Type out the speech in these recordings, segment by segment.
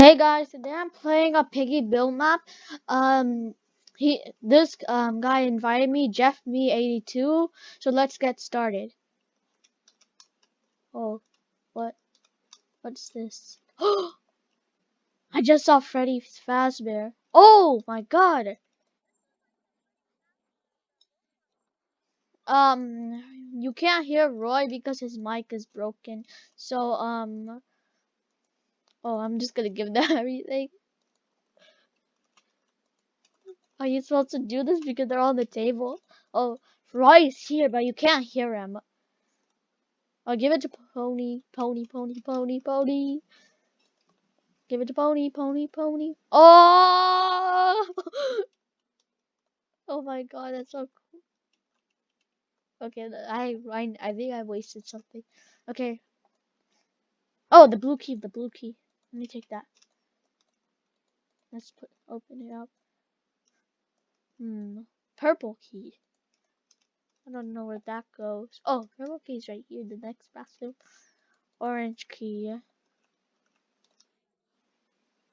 Hey guys, today I'm playing a piggy build map. This guy invited me, jeffme82. So let's get started. Oh, what? What's this? I just saw Freddy Fazbear. Oh my God. You can't hear Roy because his mic is broken. So oh, I'm just gonna give them everything. Are you supposed to do this because they're on the table? Oh, Roy is here, but you can't hear him. I'll give it to Pony, Pony, Pony, Pony, Pony. Give it to Pony, Pony, Pony. Oh! Oh my God, that's so cool. Okay, I think I wasted something. Okay. Oh, the blue key, the blue key. Let me take that. Open it up. Purple key. I don't know where that goes. Oh, purple key's right here, the next bathroom. Orange key.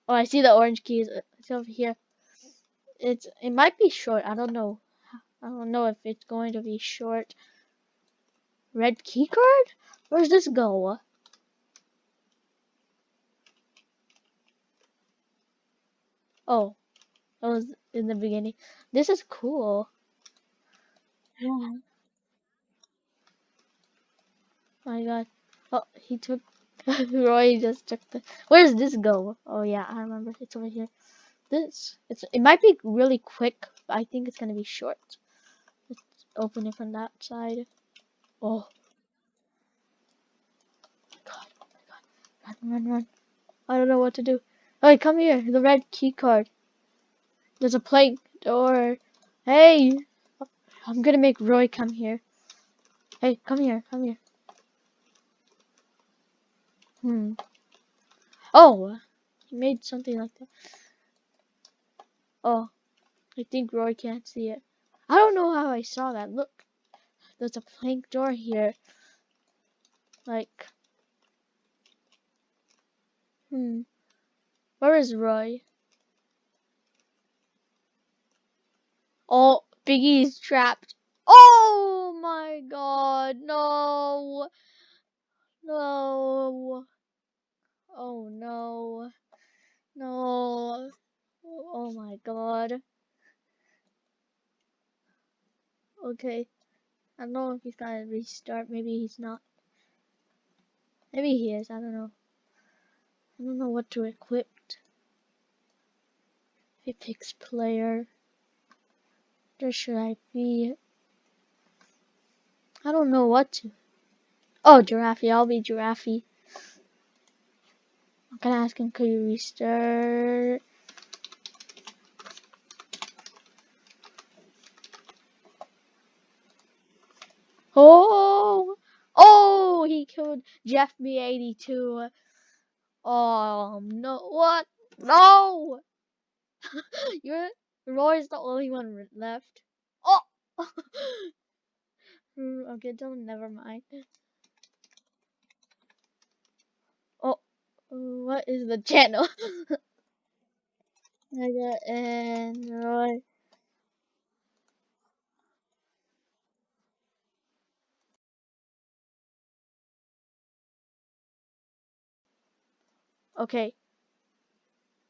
Oh, I see the orange key. It's over here. It might be short. I don't know. I don't know if it's going to be short. Red key card? Where's this go? Oh, that was in the beginning. This is cool. Yeah. My God. Oh, he took. Roy just took the. Where's this go? Oh yeah, I remember. It's over here. It might be really quick, but I think it's gonna be short. Let's open it from that side. Oh my God. Oh my God. Run, run, run. I don't know what to do. Hey, come here. The red key card. There's a plank door. Hey, I'm gonna make Roy come here. Hey, come here, come here. Oh, he made something like that. Oh, I think Roy can't see it. I don't know how I saw that. Look, there's a plank door here. Like, where is Roy? Oh, Biggie's trapped. Oh my God, no, no. Oh no, no. Oh my God. Okay. I don't know if he's gonna restart. Maybe he's not. Maybe he is. I don't know. I don't know what to equip. He picks player. Where should I be? I don't know what to. Oh, Giraffe. I'll be Giraffe. I'm gonna ask him, could you restart? Oh! Oh! He killed jeffme82. Oh, no. What? No! You're. Roy's the only one left. Oh! Okay, don't. Never mind. Oh, what is the channel? Mega and Roy. Okay.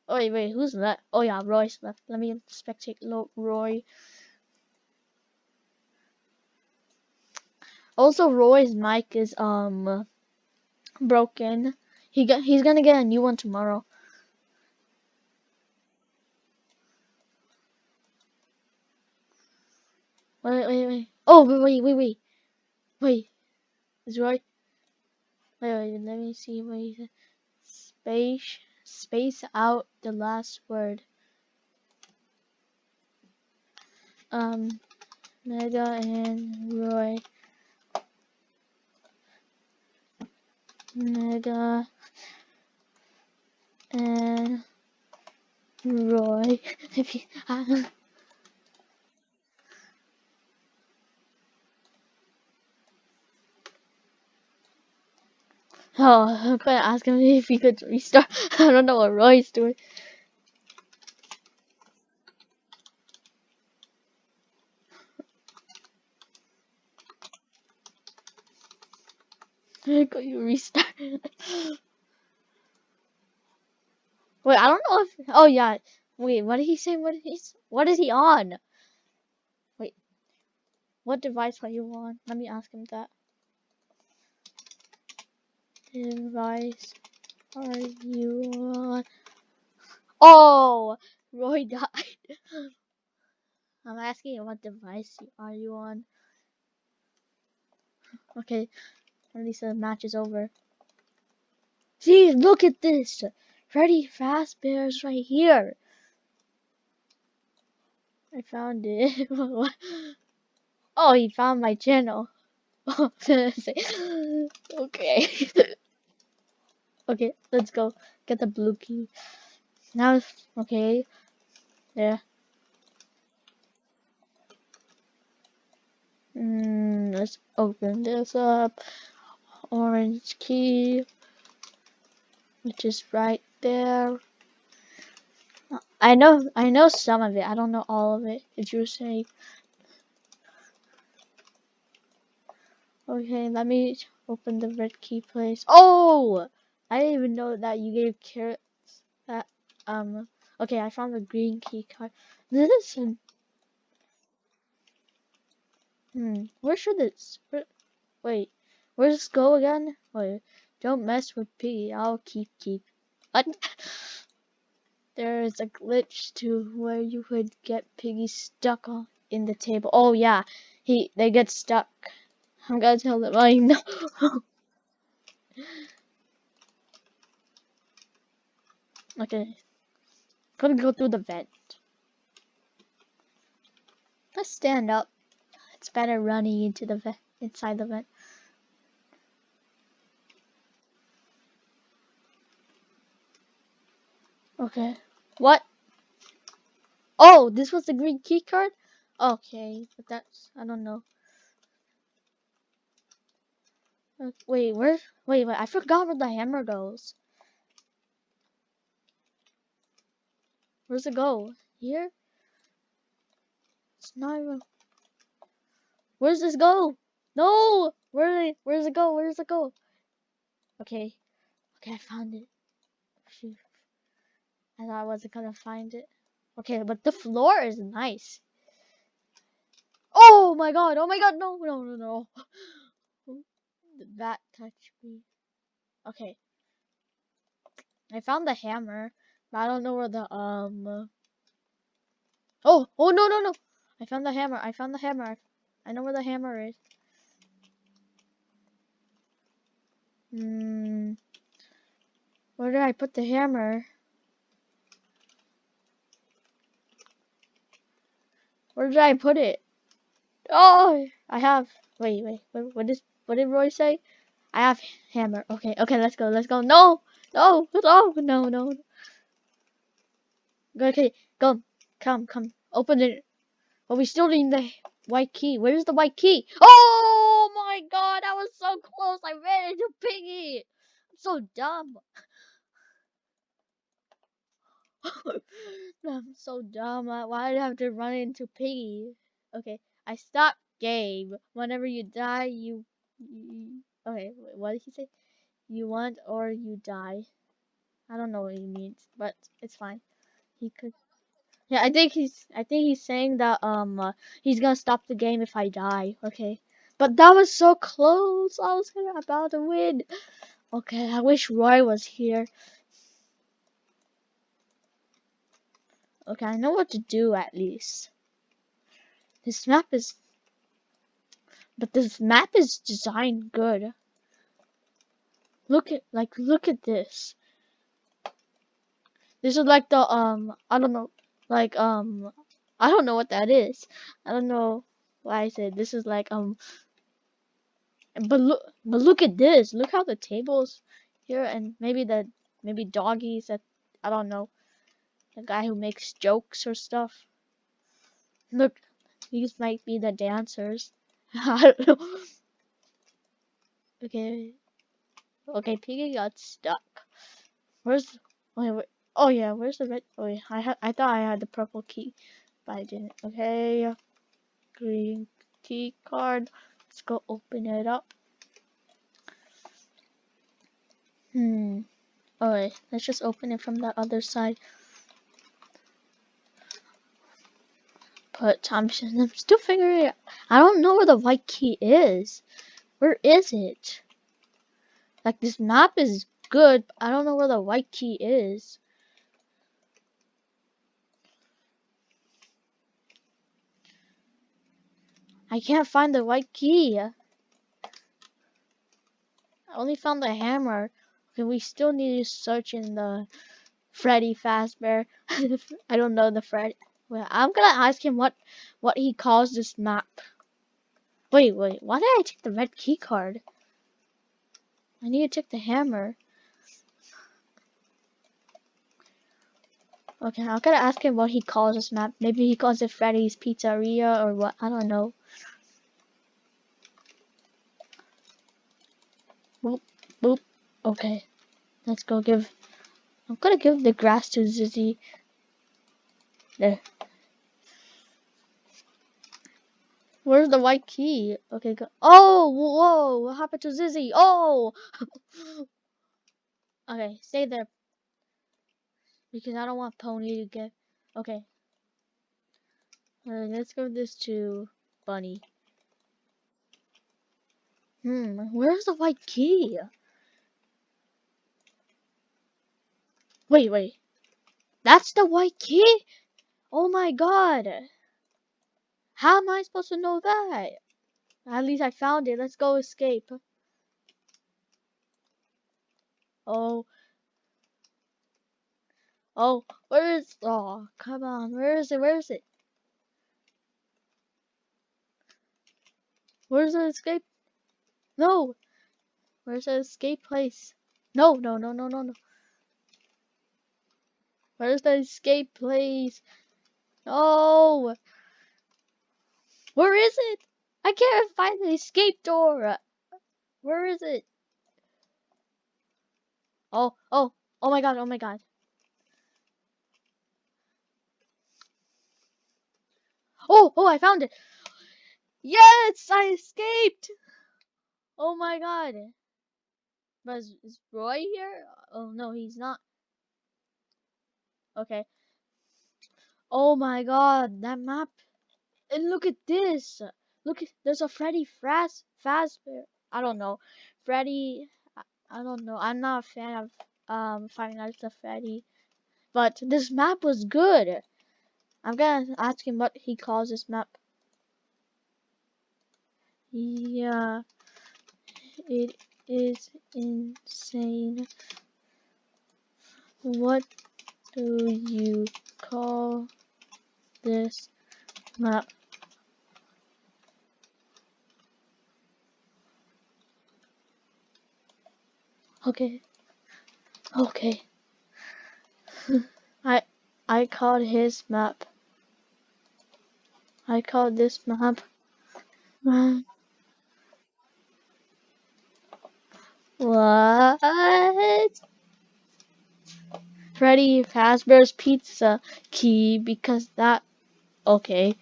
Oh wait, who's left? Oh yeah, Roy's left. Let me spectate Roy. Also, Roy's mic is broken. He's gonna get a new one tomorrow. Wait. Oh wait. Is Roy? Wait. Let me see what he said. Space out the last word. Mega and Roy. Mega and Roy. If you, Oh, I'm gonna ask him if he could restart. I don't know what Roy's doing. Could you restart? Wait, I don't know if. Oh yeah. Wait, what did he say? What is he on? Wait, what device are you on? Let me ask him that. Device are you on? Oh, Roy died. I'm asking you what device are you on? Okay, at least the match is over. See, look at this. Freddy Fazbear's right here. I found it. Oh, he found my channel. Okay. Okay, let's go. Get the blue key. Now, okay. There. Let's open this up. Orange key, which is right there. I know some of it. I don't know all of it. Did you say? Okay, let me open the red key, please. Oh, I didn't even know that you gave carrots. That Okay, I found the green key card. This is Where should this? Wait, where's this go again? Wait, don't mess with Piggy. I'll keep. What? There is a glitch to where you could get Piggy stuck on in the table. Oh yeah, they get stuck. I'm gonna tell them I know. Okay, gonna go through the vent. Let's stand up. It's better running into the vent, inside the vent. Okay. What? Oh, this was the green key card? Okay, but that's, I don't know. Wait, wait, I forgot where the hammer goes. Where's it go? Here? It's not even, where's this go? No! Where's it go? Where's it go? Okay, okay, I found it. Shoot, I thought I wasn't gonna find it. Okay, but the floor is nice. Oh my god, no, no, no, no. That touched me. Okay, I found the hammer, but I don't know where the, oh, no, no, no. I found the hammer, I know where the hammer is. Where did I put the hammer? Where did I put it? Oh, I have, wait, what did Roy say? I have hammer. Okay, okay, let's go, No, no, no, no, no. Okay, go, come, open it. But we still need the white key. Where's the white key? Oh my god, that was so close. I ran into Piggy. I'm so dumb. I'm so dumb. Why did I have to run into Piggy? Okay, I stopped game. Whenever you die, okay, what did he say? You want or you die. I don't know what he means, but it's fine. He could. Yeah, I think he's saying that he's gonna stop the game if I die. Okay, but that was so close. I was about to win. Okay, I wish Roy was here. Okay, I know what to do at least. This map is, but this map is designed good. Look at this. This is like the I don't know, like I don't know what that is. I don't know why I said this is like but look at this. Look how the tables here and maybe doggies that I don't know. The guy who makes jokes or stuff. Look, these might be the dancers. I don't know. Okay. Okay, Piggy got stuck. Where's? Wait. Oh yeah, where's the red? Oh yeah, I thought I had the purple key, but I didn't. Okay, green key card. Let's go open it up. Alright, let's just open it from the other side. But I'm still figuring it out. I don't know where the white key is. Where is it? Like, this map is good, but I don't know where the white key is. I can't find the white key. I only found the hammer. Okay, we still need to search in the Freddy Fazbear. I don't know the Freddy. Well, I'm gonna ask him what he calls this map. Wait. Why did I take the red key card? I need to take the hammer. Okay, I'm gonna ask him what he calls this map. Maybe he calls it Freddy's Pizzeria or what. I don't know. Boop, boop. Okay, let's go give. I'm gonna give the grass to Zizzy. There. Where's the white key? Okay, go. Oh, whoa! What happened to Zizzy? Oh! Okay, stay there because I don't want Pony to get. Okay. Let's give this to Bunny. Where's the white key? Wait. That's the white key? Oh my god! How am I supposed to know that? At least I found it. Let's go escape. Oh. Oh, where is... Oh, come on. Where is it? Where is it? Where's the escape? No. Where's the escape place? No. Where's the escape place? No. Where is it? I can't find the escape door. Where is it? Oh my god, oh my god. Oh, I found it. Yes, I escaped. Oh my god. But is Roy here? Oh no, he's not. Okay. Oh my god, that map. And look at this. Look, there's a Freddy Fazbear. I don't know. Freddy, I don't know. I'm not a fan of Five Nights at Freddy. But this map was good. I'm gonna ask him what he calls this map. Yeah, it is insane. What do you call this map? Okay. I called his map. I called this map. What? Freddy Fazbear's Pizza Key because that. Okay,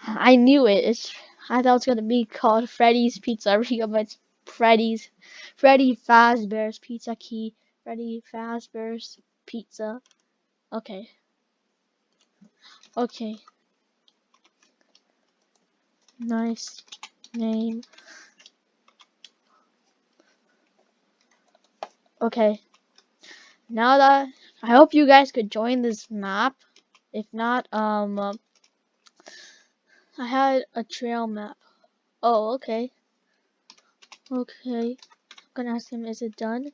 I knew it. I thought it was gonna be called Freddy's Pizzeria, but it's Freddy Fazbear's Pizza Key. Freddy Fazbear's Pizza. Okay. Nice name. Okay. Now that I hope you guys could join this map. If not, I had a trail map. Oh, okay. I'm gonna ask him, is it done?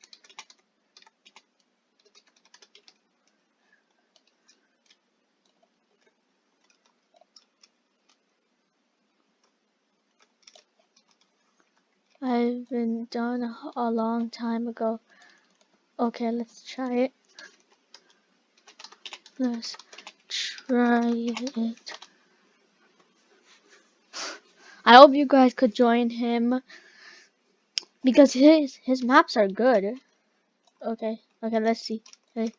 I've been done a long time ago. Okay, let's try it. Let's try it. I hope you guys could join him. because his maps are good. Okay, let's see. Okay,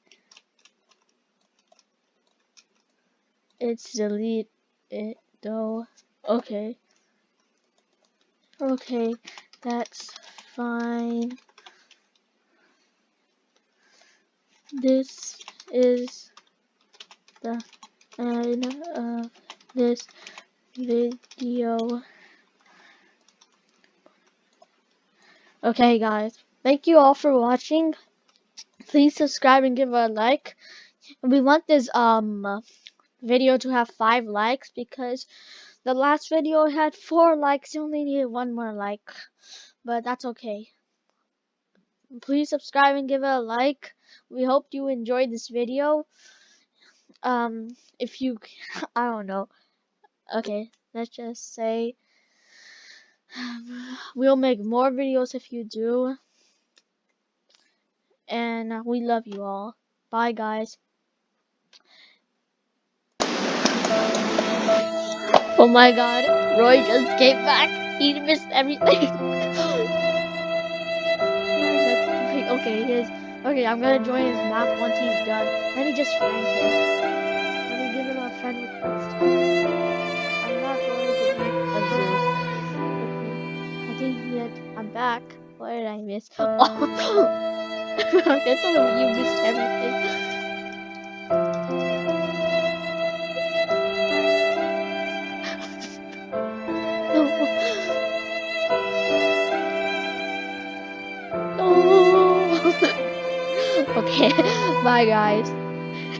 it's delete it though. Okay, that's fine. This is the end of this video. Okay, guys, thank you all for watching. Please subscribe and give a like. We want this video to have 5 likes because the last video had 4 likes. You only needed 1 more like, but that's okay. Please subscribe and give it a like. We hope you enjoyed this video. If you, I don't know. Okay, let's just say we'll make more videos if you do. And we love you all. Bye, guys. Oh my god, Roy just came back. He missed everything. Okay, I'm gonna join his map once he's done. Let me just friend him. Let me give him a friend request. I'm not going to be a zoo. Okay. I think I'm back. What did I miss? Oh, that's all you missed everything. No. Okay, bye guys.